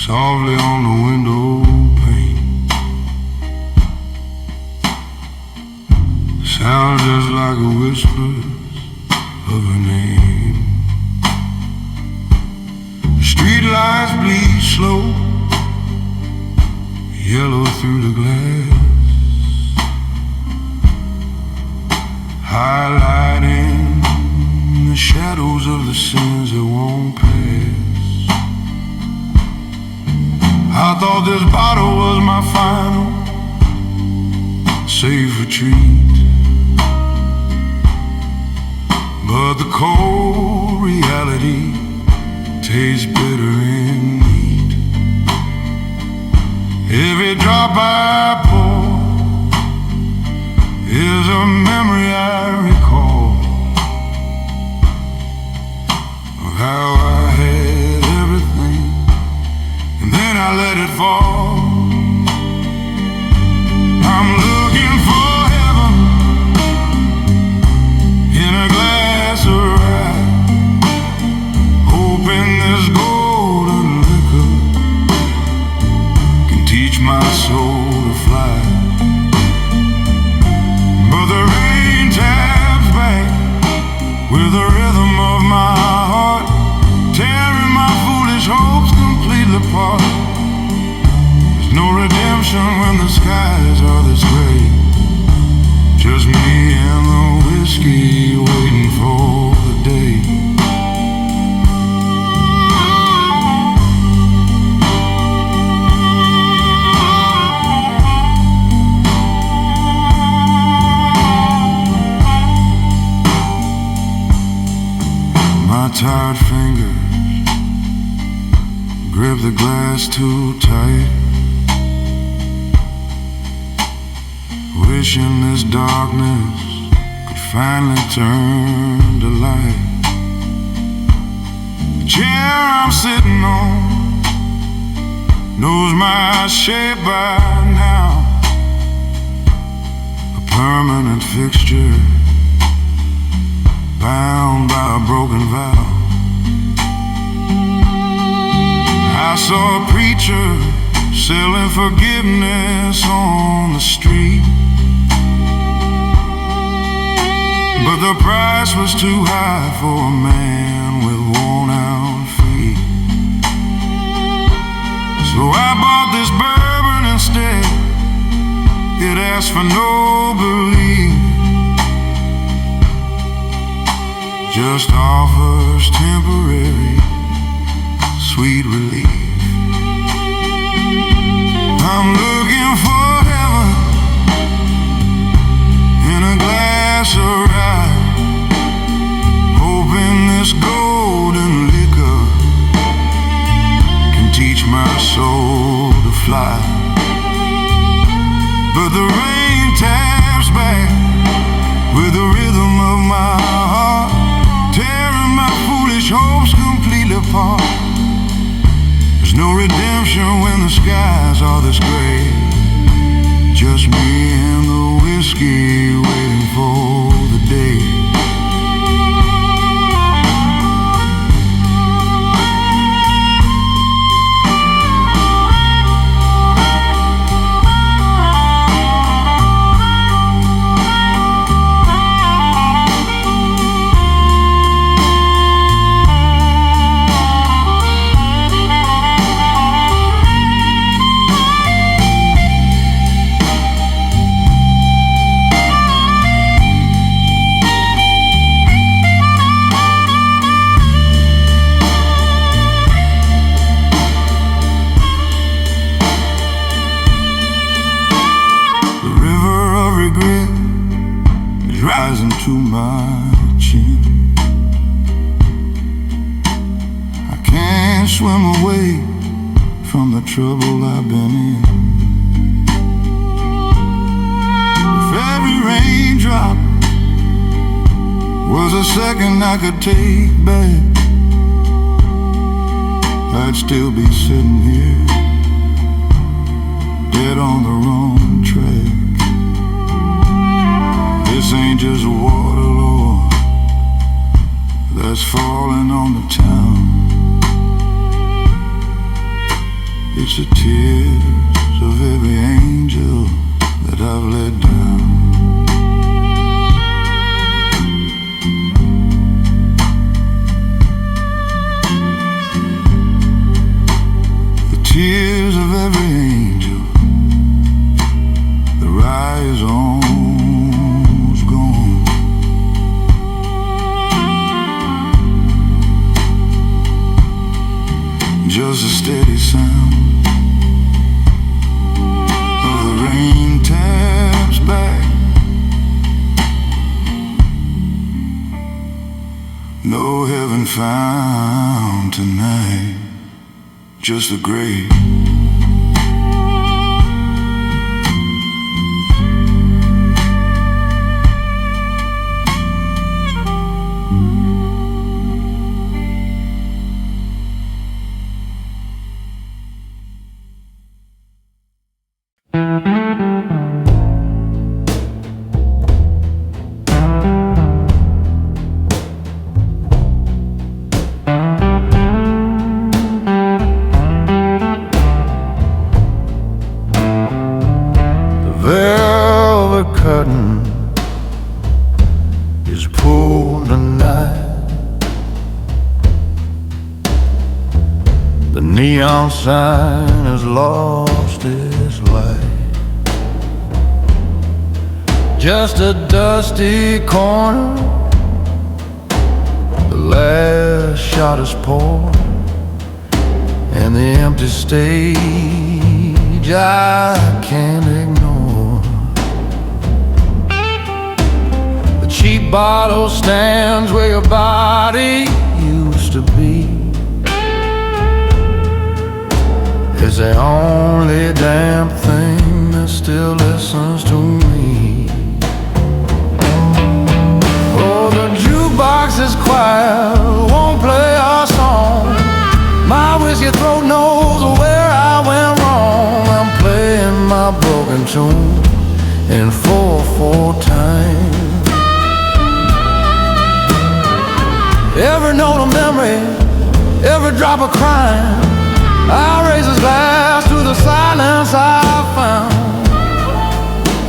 softly on the window pane. Sounds just like a whisper of her name. Street lights bleed slow, yellow through the glass, highlighting the shadows of the sins that won't pass. I thought this bottle was my final safe retreat, but the cold reality tastes bitter and neat. Every drop I pour is a memory I recall of how I had everything and then I let it fall. I'm looking for heaven in a glass of rye, hoping this golden liquor can teach my soul to fly. But the rain taps back with the rhythm of my heart, tearing my foolish hopes completely apart. There's no redemption when the skies are this gray, just me and the whiskey waiting for the day. My tired fingers grip the glass too tight, wishing this darkness could finally turn to light. The chair I'm sitting on knows my shape by now, a permanent fixture bound by a broken vow. I saw a preacher selling forgiveness on the street, but the price was too high for a man with worn out feet. So I bought this bourbon instead. It asked for no belief, just offers temporary sweet relief. I'm looking for heaven in a glass of rye, hoping this golden liquor can teach my soul to fly. But the rain taps back with the rhythm of my heart, tearing my foolish hopes completely apart. There's no redemption when the skies are this gray, just me and the whiskey waiting for the day. Rising to my chin, I can't swim away from the trouble I've been in. If every raindrop was a second I could take back, I'd still be sitting here, dead on the wrong track. This ain't just water, Lord, that's falling on the town. It's the tears of every angel that I've let down. The tears of every angel, the rise on's gone. Just a steady sound of the rain taps back. No heaven found tonight, just the grave. Velvet curtain is pulled tonight. The neon sign has lost its light. Just a dusty corner, the last shot is poured, and the empty stage I can't ignore. Cheap bottle stands where your body used to be. It's the only damn thing that still listens to me. Oh, the jukebox is quiet, won't play our song. My whiskey throat knows where I went wrong. I'm playing my broken tune in 4/4 time. Every note of memory, every drop of crime, I raise a glass to the silence I found.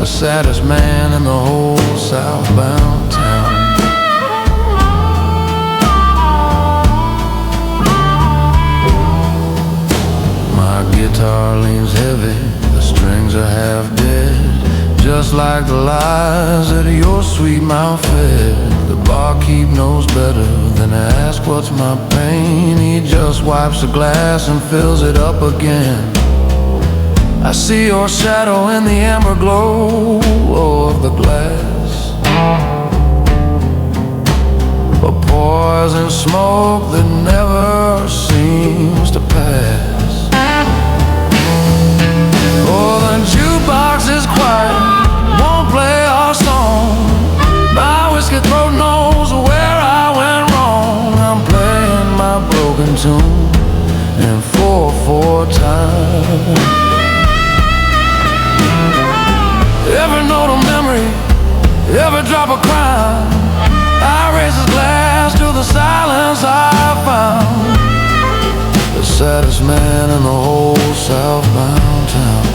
The saddest man in the whole southbound town. My guitar leans heavy, the strings are half dead, just like the lies that your sweet mouth fed. The barkeep knows better than to ask what's my pain. He just wipes the glass and fills it up again. I see your shadow in the amber glow of the glass, a poison smoke that never seems to pass. Oh, the jukebox is quiet, won't play our song. My whiskey throat knows where I went wrong. I'm playing my broken tune in 4/4 time. Every note of memory, every drop of crime, I raise this glass to the silence I found. The saddest man in the whole southbound town.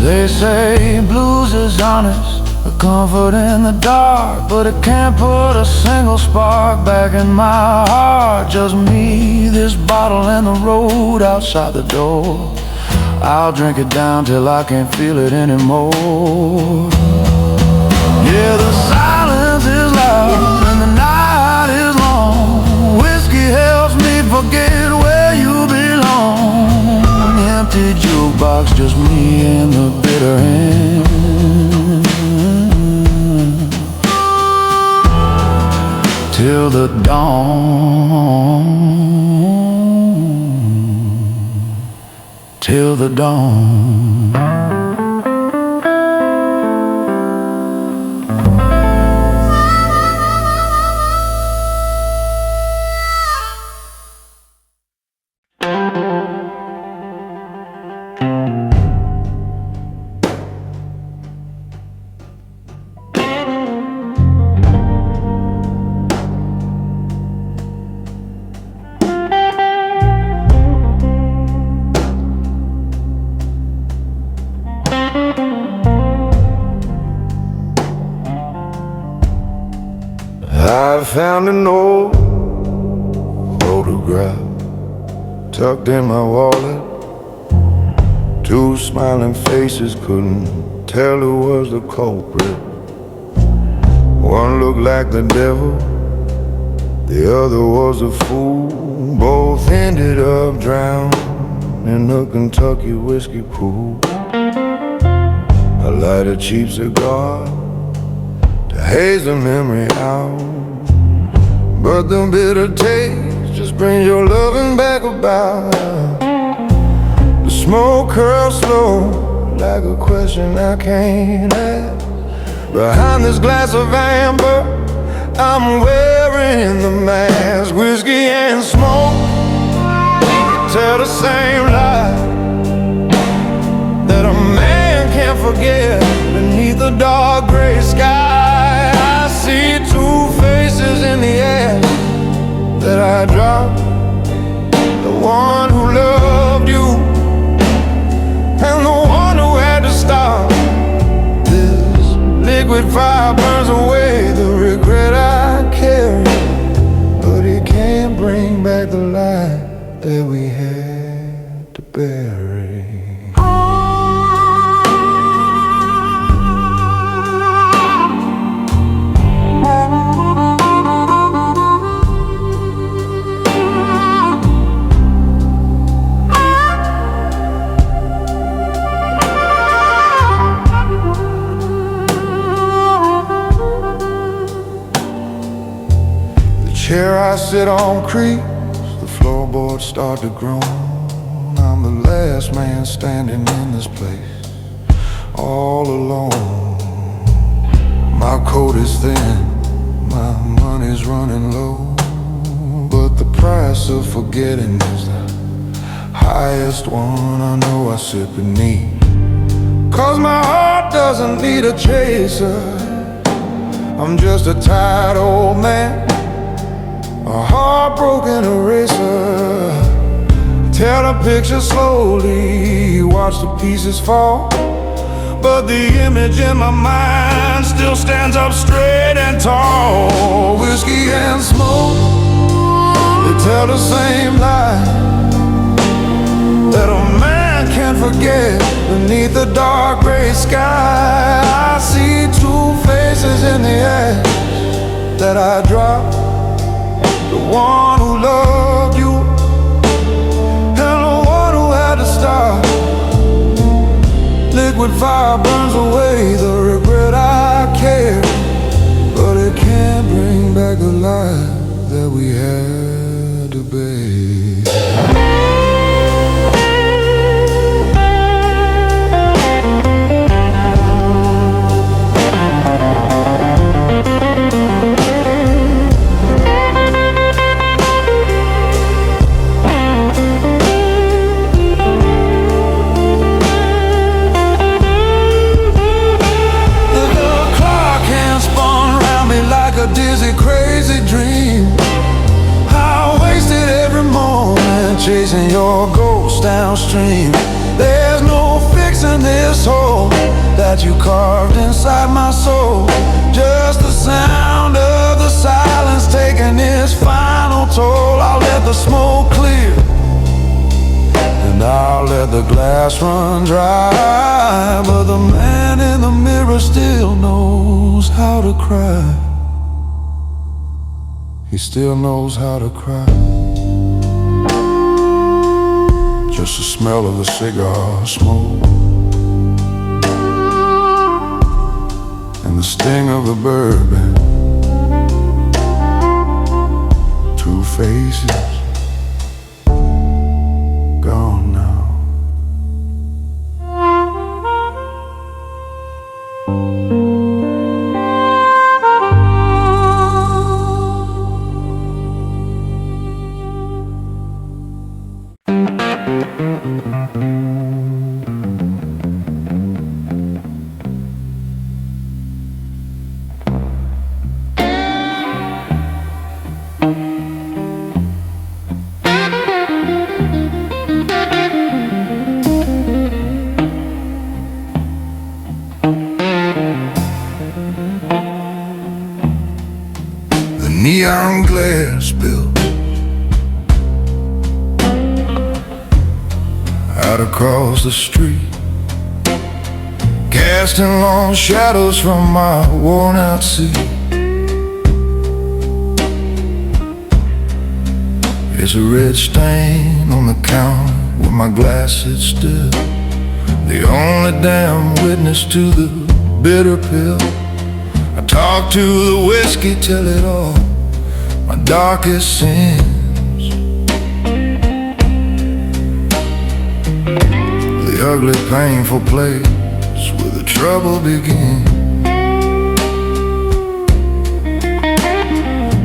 They say blues is honest, a comfort in the dark, but it can't put a single spark back in my heart. Just me, this bottle, and the road outside the door. I'll drink it down till I can't feel it anymore. Yeah, the silence is loud and the night is long. Whiskey helps me forget where you belong. Empty jukebox, just me and the bitter end. Till the dawn. till the dawn. I found an old photograph tucked in my wallet. Two smiling faces, couldn't tell who was the culprit. One looked like the devil, the other was a fool. Both ended up drowned in the Kentucky whiskey pool. I light a cheap cigar to haze the memory out, but the bitter taste just brings your loving back about. The smoke curls slow like a question I can't ask. Behind this glass of amber, I'm wearing the mask. Whiskey and smoke tell the same lie, that a man can't forget. Beneath the dark gray sky, I see two faces in the air that I dropped. The one who loved you and the one who had to stop. This liquid fire burns away the regret I carry, but it can't bring back the light that we had to bury. Chair I sit on creaks, the floorboards start to groan. I'm the last man standing in this place, all alone. My coat is thin, my money's running low, but the price of forgetting is the highest one I know I sit beneath. 'Cause my heart doesn't need a chaser, I'm just a tired old man, a heartbroken eraser. Tear the picture slowly, watch the pieces fall, but the image in my mind still stands up straight and tall. Whiskey and smoke, they tell the same lie, that a man can't forget. Beneath the dark gray sky, I see two faces in the air that I dropped. The one who loved you and the one who had to stop. Liquid fire burns away the regret I carry, but it can't bring back the life that we had to bathe. Dizzy, crazy dream, I wasted every moment chasing your ghost downstream. There's no fixing this hole that you carved inside my soul. Just the sound of the silence taking its final toll. I'll let the smoke clear and I'll let the glass run dry, but the man in the mirror still knows how to cry. He still knows how to cry. Just the smell of the cigar smoke and the sting of the bourbon. Two faces gone now. neon glare spills out across the street, casting long shadows from my worn-out seat. There's a red stain on the counter where my glass sits still, the only damn witness to the bitter pill. I talk to the whiskey, tell it all, my darkest sins, the ugly, painful place where the trouble begins.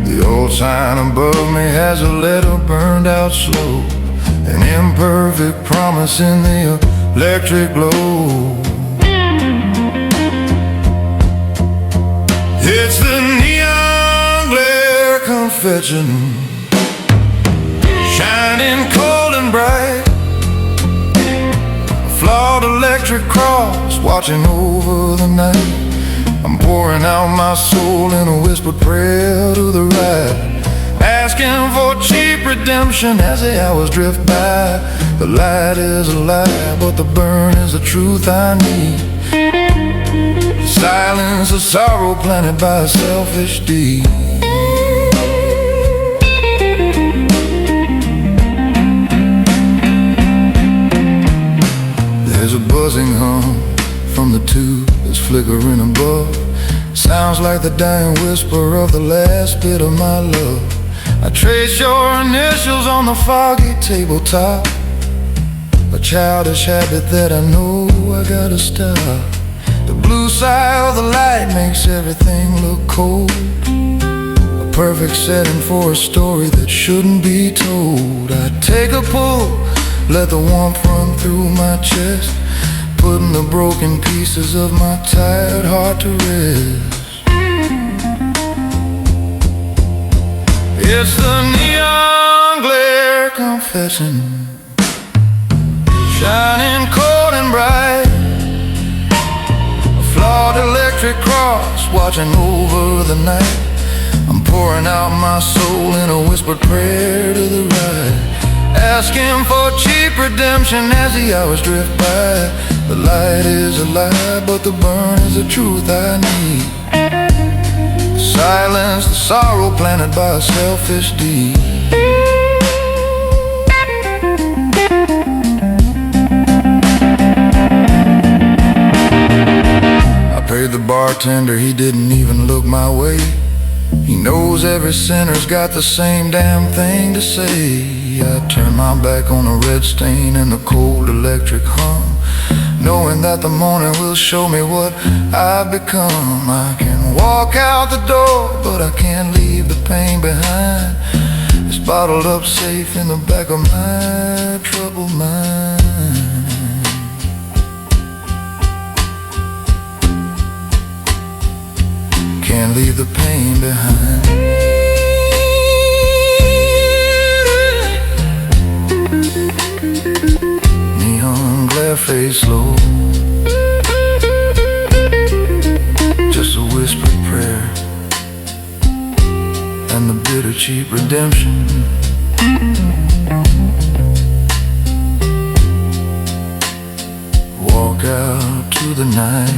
The old sign above me has a letter burned out slow, an imperfect promise in the electric glow. It's the neon glare confession, shining cold and bright, a flawed electric cross watching over the night. I'm pouring out my soul in a whispered prayer to the right, asking for cheap redemption as the hours drift by. The light is a lie, but the burn is the truth I need. Silence the sorrow planted by a selfish deed. There's a buzzing hum from the tube that's flickering above. Sounds like the dying whisper of the last bit of my love. I trace your initials on the foggy tabletop, a childish habit that I know I gotta stop. The blue side of the light makes everything look cold, a perfect setting for a story that shouldn't be told. I take a pull, let the warmth run through my chest, putting the broken pieces of my tired heart to rest. It's the neon glare confession, shining cold and bright, a flawed electric cross watching over the night. I'm pouring out my soul in a whispered prayer to the right, asking for cheap redemption as the hours drift by. The light is a lie, but the burn is the truth I need. Silence the sorrow planted by a selfish deed. I paid the bartender, he didn't even look my way. He knows every sinner's got the same damn thing to say. I turn my back on the red stain and the cold electric hum, knowing that the morning will show me what I've become. I can walk out the door, but I can't leave the pain behind. It's bottled up safe in the back of my troubled mind. Can't leave the pain behind. Neon glare fades slow, just a whispered prayer and the bitter cheap redemption. Walk out to the night.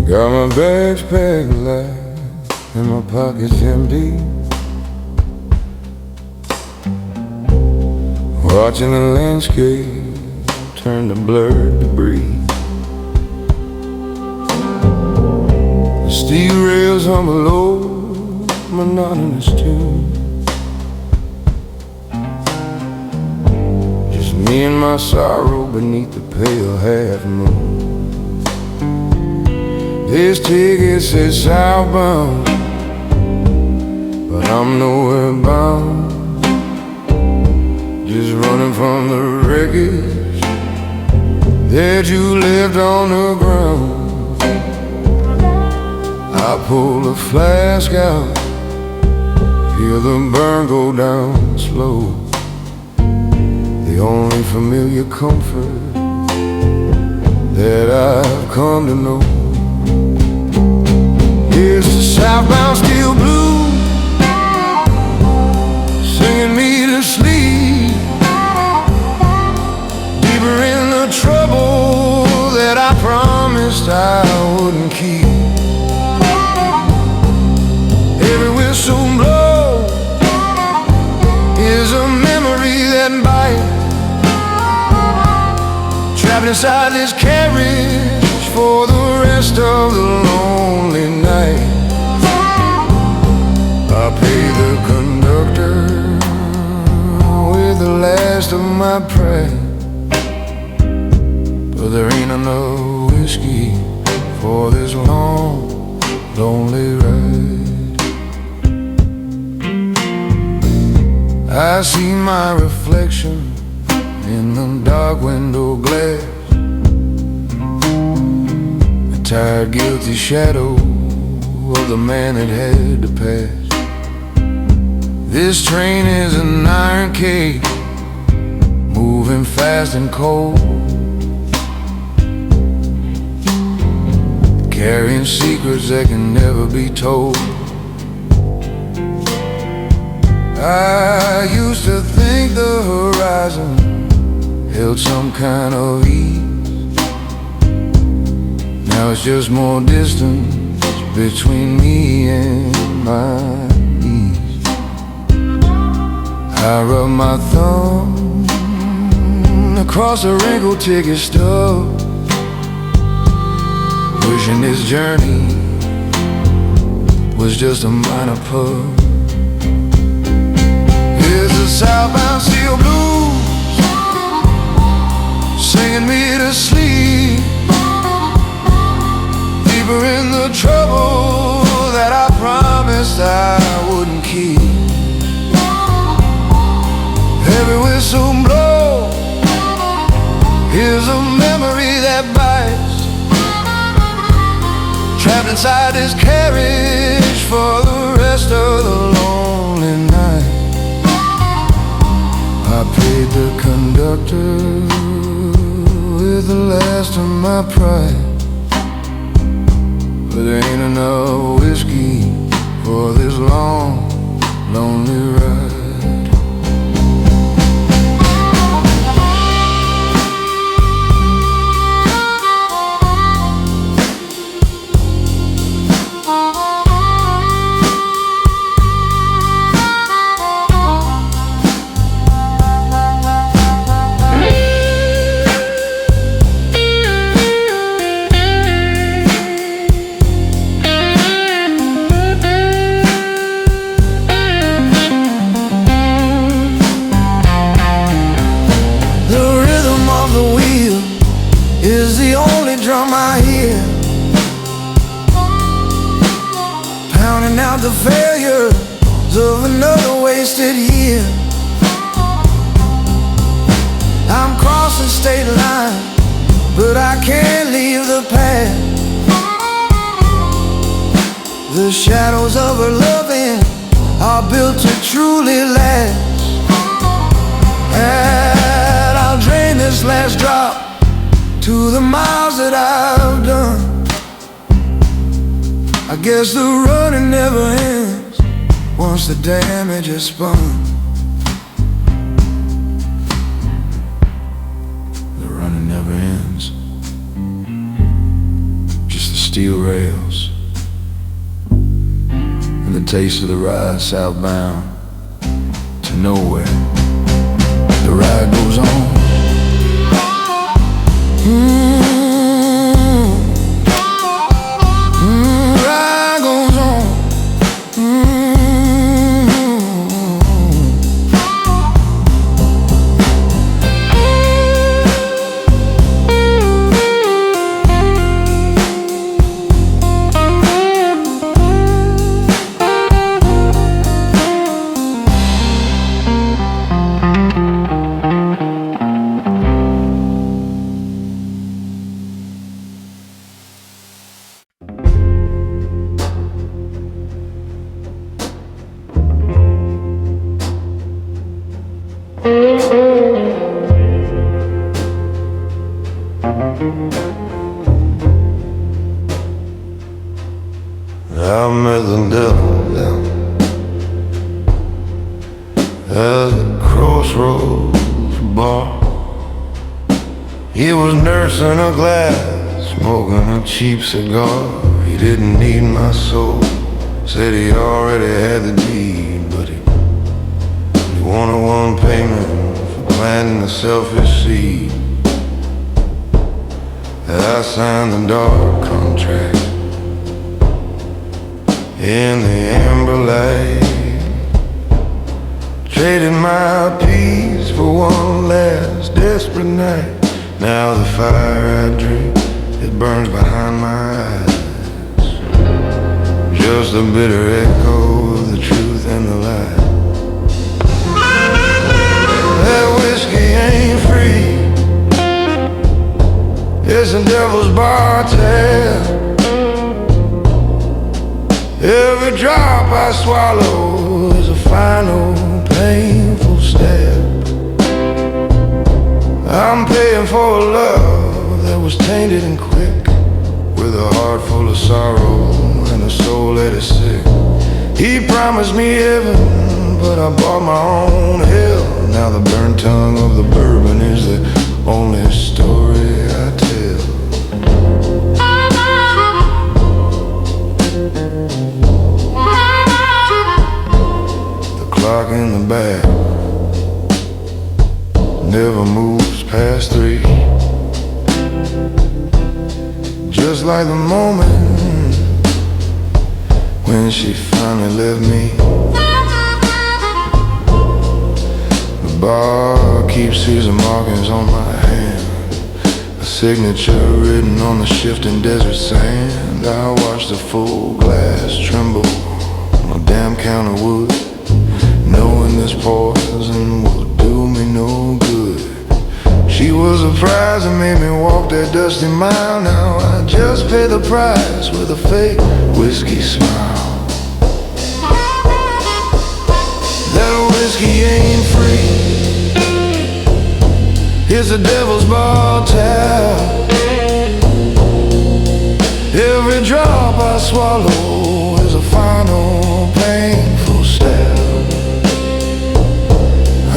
Got my bags packed light and my pockets empty, watching the landscape turn to blurred debris. The steel rails hum below, monotonous tune. Just me and my sorrow beneath the pale half moon. This ticket says southbound, but I'm nowhere bound. Just running from the wreckage that you left on the ground. I pull the flask out, feel the burn go down slow. The only familiar comfort that I've come to know is the southbound steel blues, singing me to sleep, deeper in the trouble that I promised I wouldn't keep. Every whistle blow is a memory that bites, trapped inside this carriage for the rest of the lonely night. I pay the conductor with the last of my pride, but there ain't enough whiskey for this long, lonely ride. I see my reflection in the dark window glass, a tired, guilty shadow of the man that had to pass. This train is an iron cage, moving fast and cold, carrying secrets that can never be told. I used to think the horizon held some kind of ease. Now it's just more distance between me and my knees. I rub my thumb across the wrinkled ticket stub, wishing this journey was just a minor pub. Here's the southbound steel blues, singing me to sleep, deeper in the trouble that I promised I wouldn't keep. Every whistle blow is a memory that bites, trapped inside this carriage for the rest of the lonely night. I paid the conductor with the last of my pride, but there ain't enough whiskey for this long, lonely ride. Is the only drum I hear, pounding out the failures of another wasted year. I'm crossing state lines, but I can't leave the past. The shadows of her loving are built to truly last, and I'll drain this last drop to the miles that I've done. I guess the running never ends once the damage is spun. The running never ends, just the steel rails and the taste of the ride southbound to nowhere. The ride goes on. Ride goes on. I met the devil down at the crossroads bar. He was nursing a glass, smoking a cheap cigar. He didn't need my soul, said he already had the deed, but he wanted one payment for planting a selfish seed. I signed the dark contract in the amber light, traded my peace for one last desperate night. Now the fire I drink, it burns behind my eyes, just a bitter echo of the truth and the lie. That whiskey ain't free, it's the devil's bar tab. Every drop I swallow is a final painful step. I'm paying for a love that was tainted and quick, with a heart full of sorrow and a soul that is sick. He promised me heaven, but I bought my own hell. Now the burnt tongue of the bourbon is the only story I tell. Clock in the back never moves past 3, just like the moment when she finally left me. The bar keeps season markings on my hand, a signature written on the shifting desert sand. I watch the full glass tremble on a damn count of wood, knowing this poison will do me no good. She was a prize that made me walk that dusty mile. Now I just pay the price with a fake whiskey smile. That whiskey ain't free, it's the devil's bar tab. Every drop I swallow is a final painful step.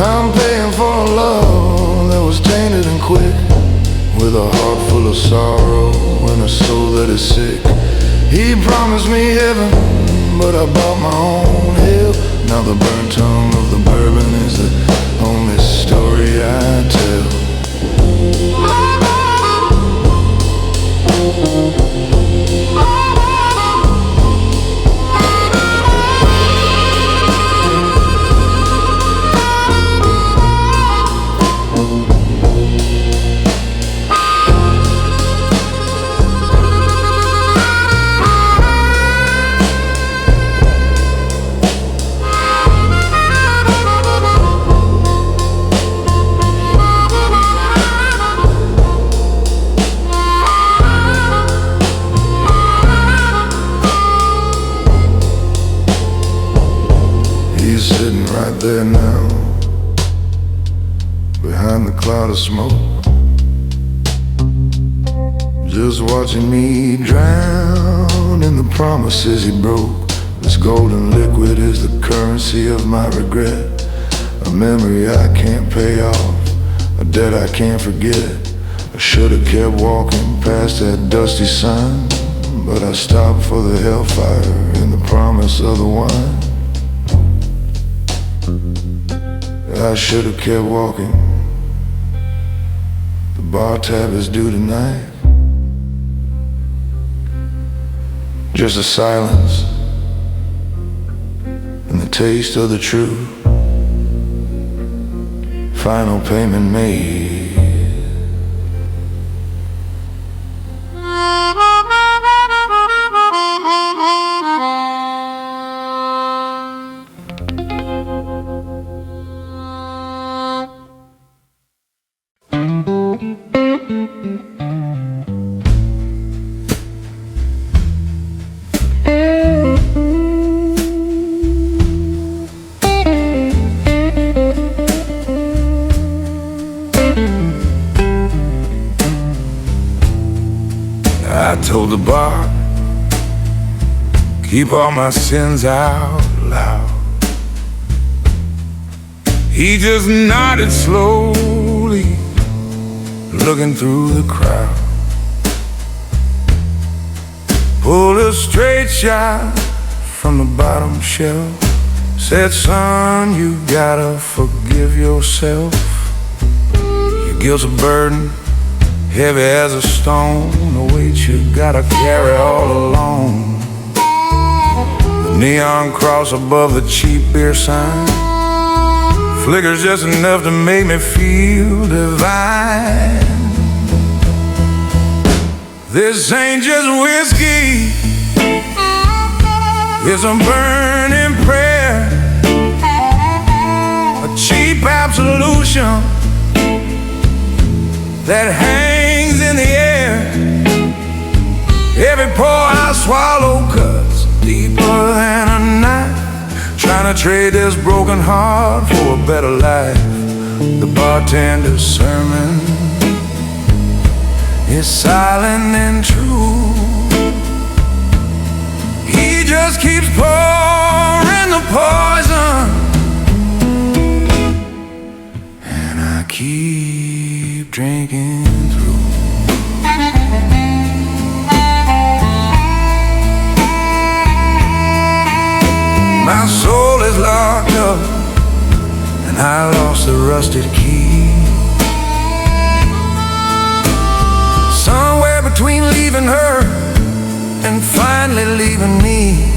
I'm paying for a love that was tainted and quick, with a heart full of sorrow and a soul that is sick. He promised me heaven, but I bought my own hell. Now the burnt tongue of the bourbon is the only story I tell. He's sitting right there now, behind the cloud of smoke, just watching me drown in the promises he broke. This golden liquid is the currency of my regret, a memory I can't pay off, a debt I can't forget. I should've kept walking past that dusty sign, but I stopped for the hellfire and the promise of the wine. I should've kept walking, the bar tab is due tonight. Just a silence and the taste of the truth. Final payment made. told the bar, keep all my sins out loud. He just nodded slowly, looking through the crowd. Pulled a straight shot from the bottom shelf. Said, son, you gotta forgive yourself. Your guilt's a burden, heavy as a stone, a weight you gotta carry all alone. The neon cross above the cheap beer sign flickers just enough to make me feel divine. This ain't just whiskey, it's a burning prayer, a cheap absolution that hangs in the air. Every pour I swallow cuts deeper than a knife, trying to trade this broken heart for a better life. The bartender's sermon is silent and true. He just keeps pouring the poison, and I keep drinking through. My soul is locked up, and I lost the rusted key. Somewhere between leaving her and finally leaving me,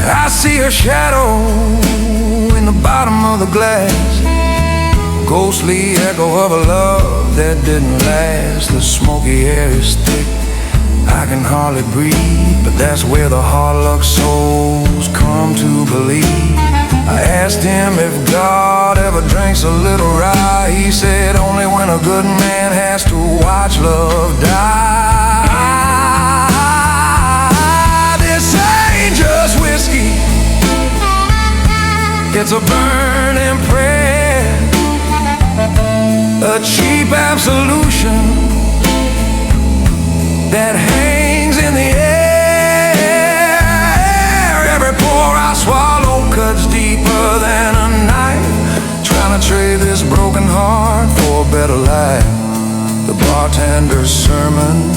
I see her shadow in the bottom of the glass, ghostly echo of a love that didn't last. The smoky air is thick, I can hardly breathe, but that's where the hard-luck souls come to believe. I asked him if God ever drinks a little rye. He said only when a good man has to watch love die. This ain't just whiskey, it's a burning prayer, a cheap absolution that hangs in the air. Every pour I swallow cuts deeper than a knife, trying to trade this broken heart for a better life. The bartender's sermon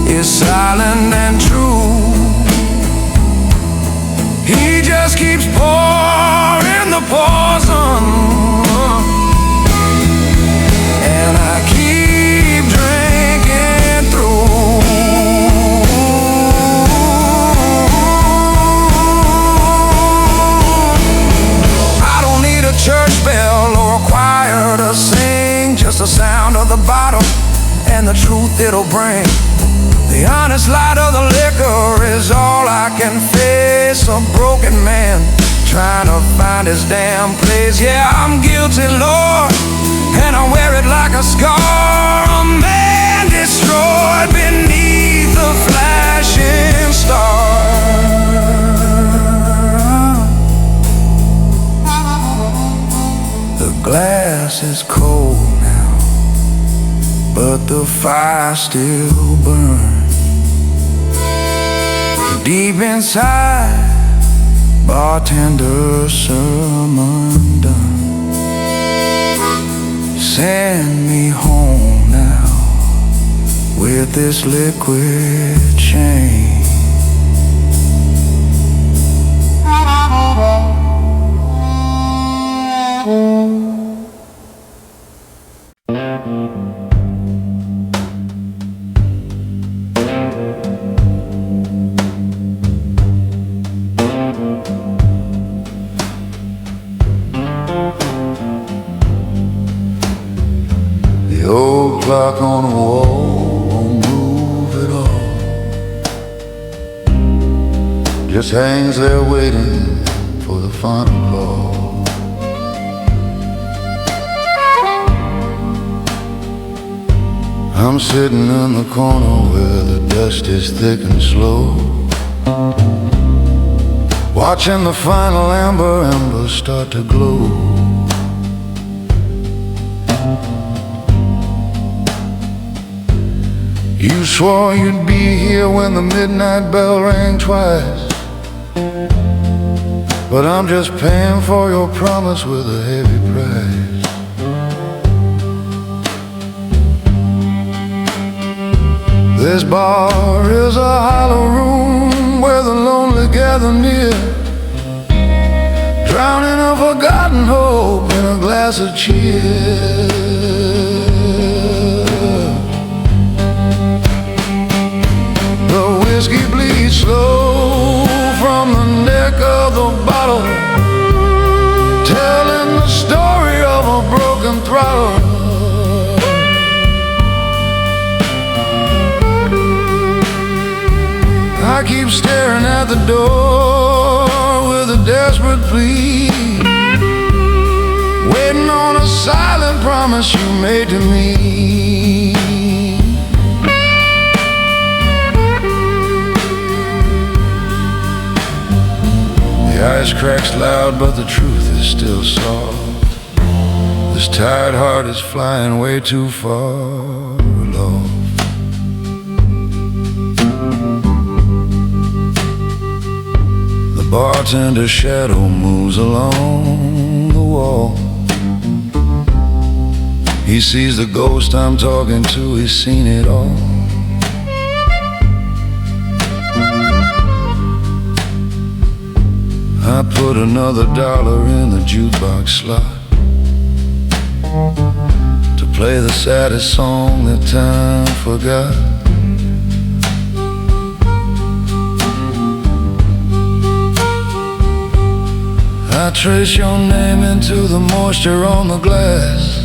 is silent and true. He just keeps pouring the poison, and I keep drinking through. I don't need a church bell or a choir to sing, just the sound of the bottle and the truth it'll bring. The honest light of the liquor is all I can face. A broken man trying to find his damn place. Yeah, I'm guilty, Lord, and I wear it like a scar. A man destroyed beneath a flashing star. The glass is cold now, but the fire still burns. Deep inside, bartender sermon done. Send me home now with this liquid chain. The old clock on the wall won't move at all, just hangs there waiting for the final call. I'm sitting in the corner where the dust is thick and slow, watching the final amber embers start to glow. You swore you'd be here when the midnight bell rang twice, but I'm just paying for your promise with a heavy price. This bar is a hollow room where the lonely gather near, drowning a forgotten hope in a glass of cheer. The whiskey bleeds slow from the neck of the bottle, telling the story of a broken throttle. I keep staring at the door with a desperate plea, waiting on a silent promise you made to me. The ice cracks loud, but the truth is still soft. This tired heart is flying way too far aloft. The bartender's shadow moves along the wall. He sees the ghost I'm talking to, he's seen it all. I put another dollar in the jukebox slot to play the saddest song that time forgot. I trace your name into the moisture on the glass,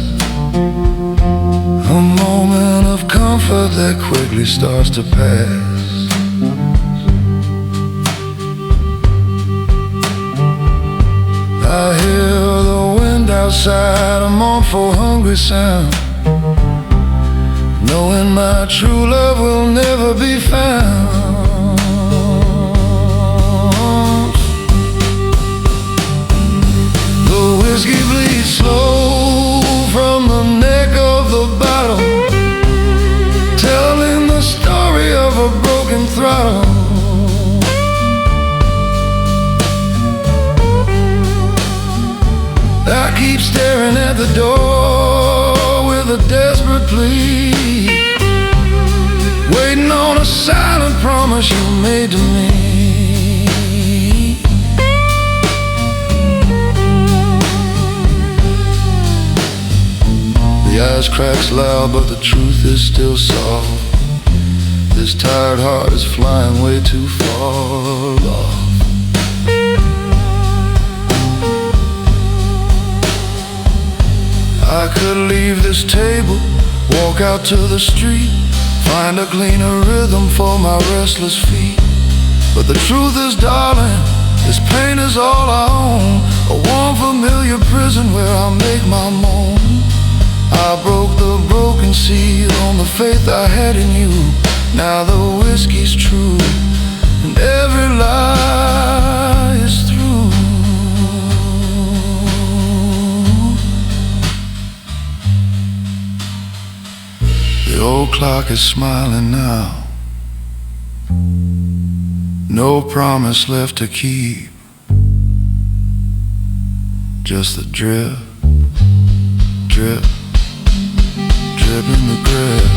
a moment of comfort that quickly starts to pass. I hear the wind outside, a mournful, hungry sound, knowing my true love will never be found. The whiskey bleeds slow from the neck of the bottle, telling the story of a broken throttle. I keep staring at the door with a desperate plea, waiting on a silent promise you made to me. The ice cracks loud, but the truth is still soft. This tired heart is flying way too far off. I could leave this table, walk out to the street, find a cleaner rhythm for my restless feet. But the truth is, darling, this pain is all I own, a warm familiar prison where I make my moan. I broke the broken seal on the faith I had in you. Now the whiskey's true and every lie is through. The old clock is smiling now, no promise left to keep, just the drip, drip, drip in the grip.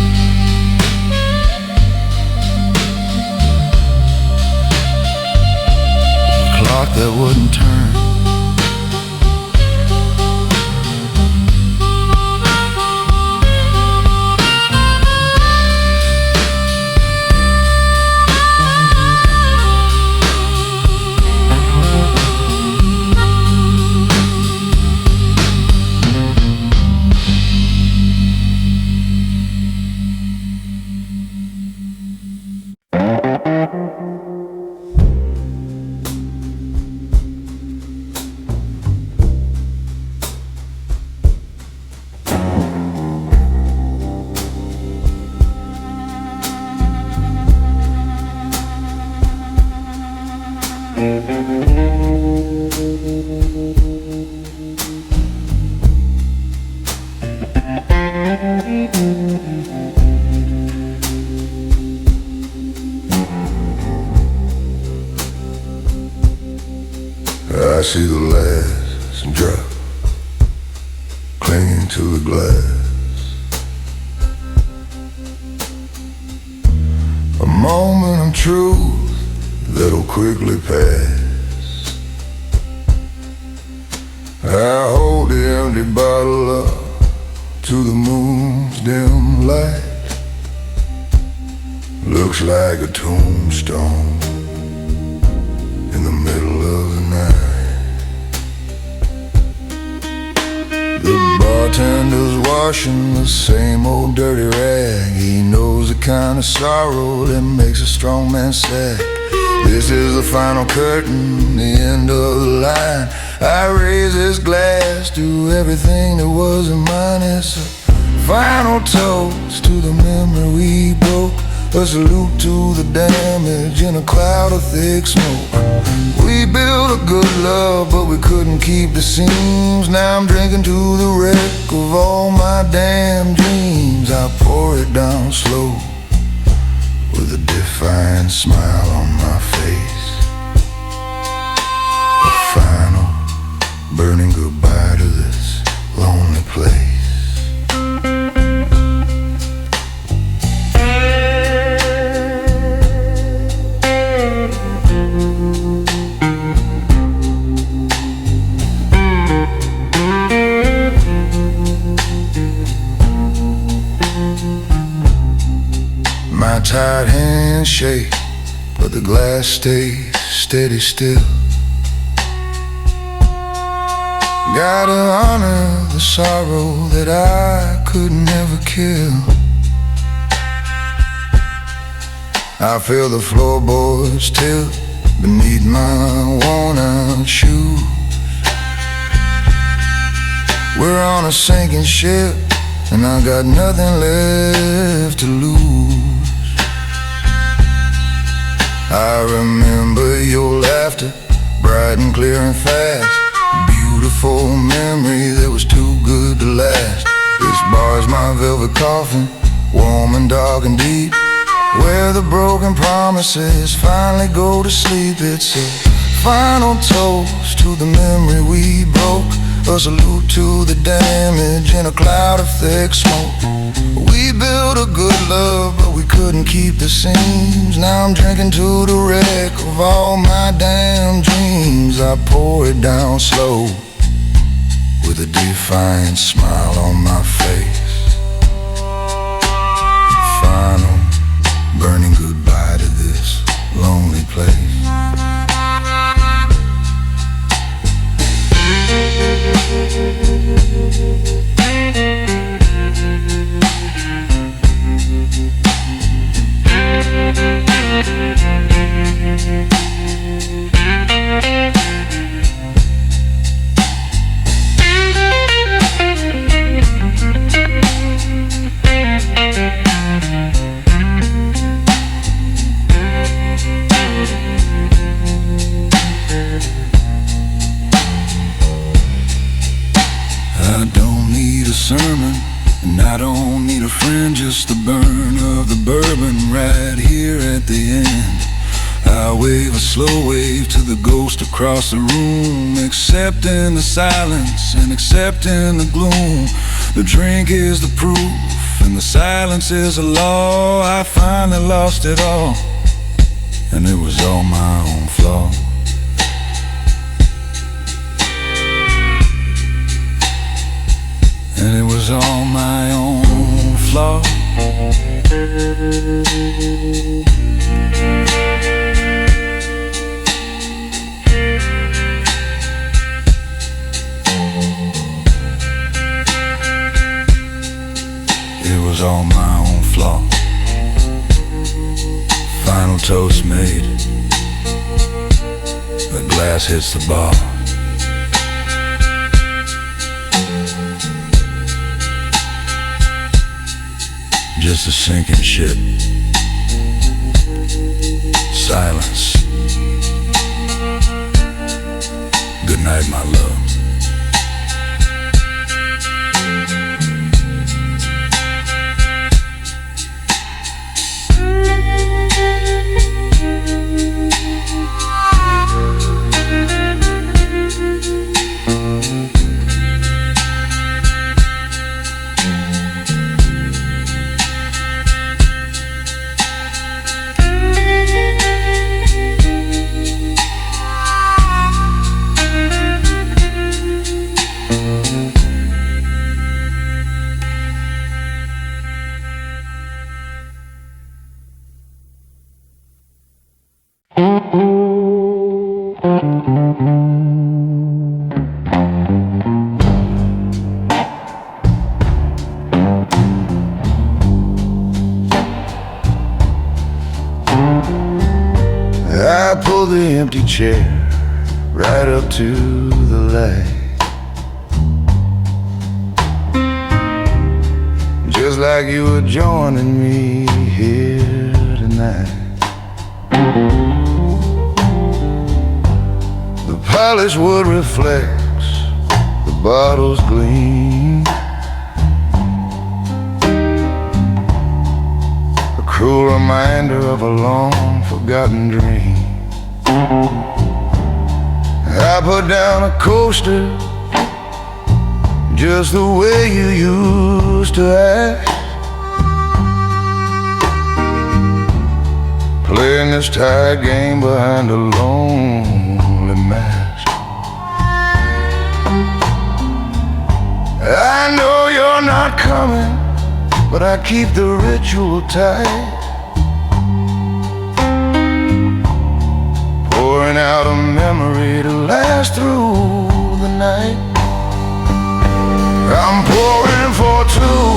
A clock that wouldn't turn. last drop, clinging to the glass. A moment of truth that'll quickly pass. I hold the empty bottle up to the moon's dim light. Looks like a tombstone in the middle of the night. The bartender's washing the same old dirty rag. He knows the kind of sorrow that makes a strong man sad. This is the final curtain, the end of the line. I raise this glass to everything that wasn't mine. It's a final toast to the memory we broke, a salute to the damage in a cloud of thick smoke. We built a good love, but we couldn't keep the seams. Now I'm drinking to the wreck of all my damn dreams. I pour it down slow with a defiant smile on my face. A final burning goodbye to this lonely place. My tired hands shake, but the glass stays steady still. Gotta honor the sorrow that I could never kill. I feel the floorboards tilt beneath my worn-out shoes. We're on a sinking ship, and I got nothing left to lose. I remember your laughter, bright and clear and fast. Beautiful memory that was too good to last. This bar's my velvet coffin, warm and dark and deep, where the broken promises finally go to sleep. It's a final toast to the memory we broke, a salute to the damage in a cloud of thick smoke. We built a good love, but we couldn't keep the seams. Now I'm drinking to the wreck of all my damn dreams. I pour it down slow with a defiant smile on my face. Final burning goodbye to this lonely place. I don't need a sermon, and I don't need a friend, just the burn of the bourbon right here at the end. I wave a slow wave to the ghost across the room, accepting the silence and accepting the gloom. The drink is the proof, and the silence is a law. I finally lost it all, and it was all my own flaw. And it was all my own flaw. It was all my own flaw. Final toast made. The glass hits the bar. Just a sinking ship. Silence. Good night, my love. chair right up to the light. Just like you were joining me here tonight. The polished wood reflects the bottle's gleam, a cruel reminder of a long forgotten dream. I put down a coaster just the way you used to act, playing this tired game behind a lonely mask. I know you're not coming, but I keep the ritual tight, pouring out a memory to last through the night. I'm pouring for two,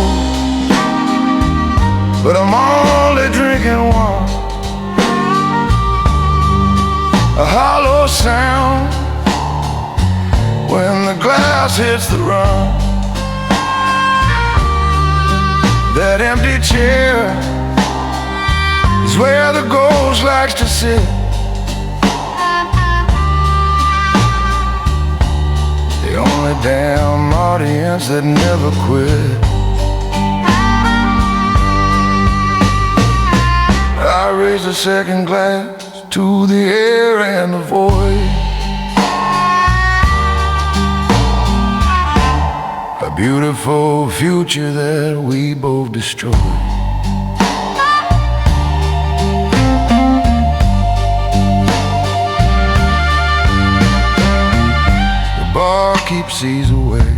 but I'm only drinking one. A hollow sound when the glass hits the rum. That empty chair is where the ghost likes to sit. The only damn audience that never quit. I raise a second glass to the air and the void, a beautiful future that we both destroyed. The bar keeps these away.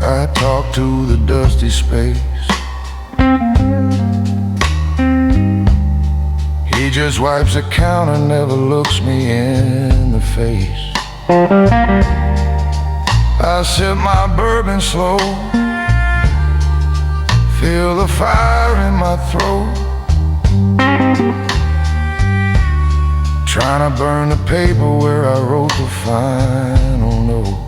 I talk to the dusty space. He just wipes the counter, never looks me in the face. I sip my bourbon slow, feel the fire in my throat, trying to burn the paper where I wrote the final note.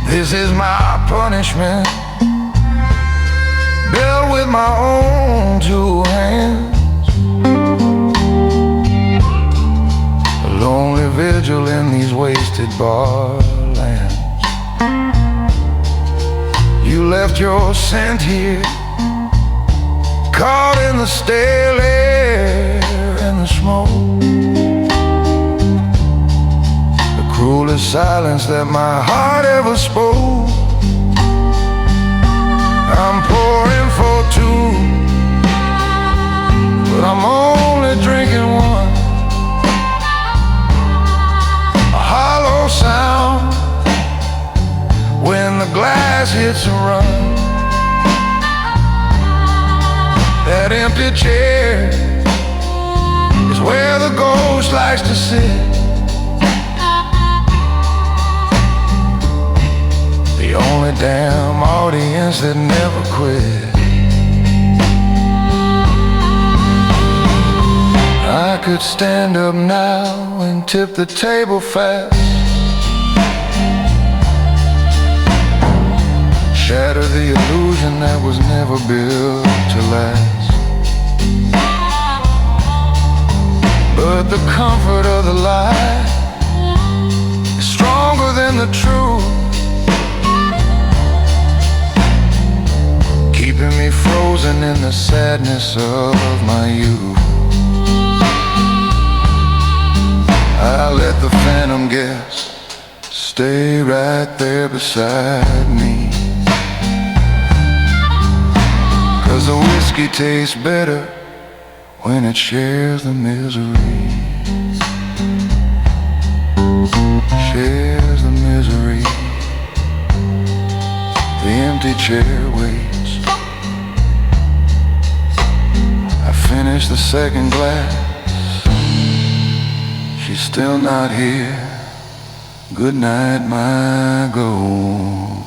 This is my punishment, built with my own two hands. A lonely vigil in these wasted bar lands. You left your scent here, caught in the stale air and the smoke. The cruelest silence that my heart ever spoke. I'm pouring for two, but I'm only drinking one. A hollow sound when the glass hits a run. That empty chair is where the ghost likes to sit. The only damn audience that never quit. I could stand up now and tip the table fast, shatter the illusion that was never built to last. But the comfort of the lie is stronger than the truth, keeping me frozen in the sadness of my youth. I let the phantom guest stay right there beside me, 'cause the whiskey tastes better when it shares the misery. Shares the misery. The empty chair waits. I finish the second glass. She's still not here. Good night, my gold.